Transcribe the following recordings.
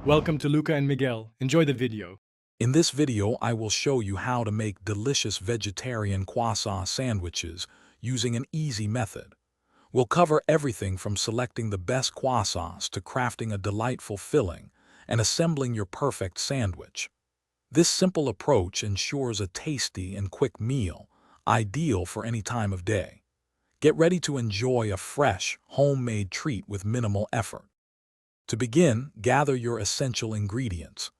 Welcome to Luca and Miguel. Enjoy the video. In this video, I will show you how to make delicious vegetarian croissant sandwiches using an easy method. We'll cover everything from selecting the best croissants to crafting a delightful filling and assembling your perfect sandwich. This simple approach ensures a tasty and quick meal, ideal for any time of day. Get ready to enjoy a fresh, homemade treat with minimal effort. To begin, gather your essential ingredients.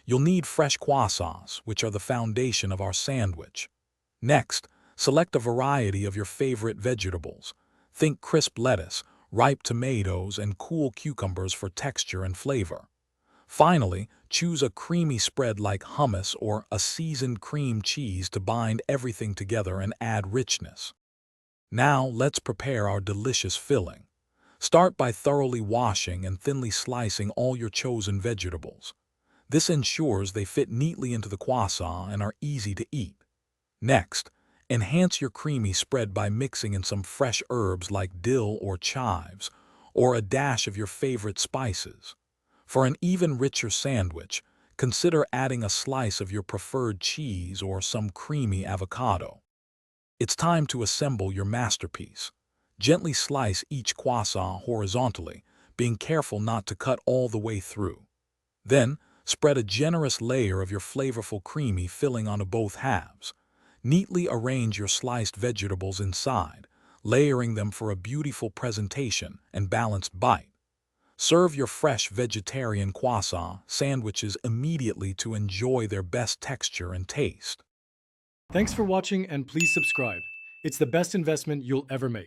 You'll need fresh croissants, which are the foundation of our sandwich. Next, select a variety of your favorite vegetables. Think crisp lettuce, ripe tomatoes, and cool cucumbers for texture and flavor. Finally, choose a creamy spread like hummus or a seasoned cream cheese to bind everything together and add richness. Now, let's prepare our delicious filling. Start by thoroughly washing and thinly slicing all your chosen vegetables. This ensures they fit neatly into the croissant and are easy to eat. Next, enhance your creamy spread by mixing in some fresh herbs like dill or chives, or a dash of your favorite spices. For an even richer sandwich, consider adding a slice of your preferred cheese or some creamy avocado. It's time to assemble your masterpiece. Gently slice each croissant horizontally, being careful not to cut all the way through. Then, spread a generous layer of your flavorful creamy filling onto both halves. Neatly arrange your sliced vegetables inside, layering them for a beautiful presentation and balanced bite. Serve your fresh vegetarian croissant sandwiches immediately to enjoy their best texture and taste. Thanks for watching and please subscribe. It's the best investment you'll ever make.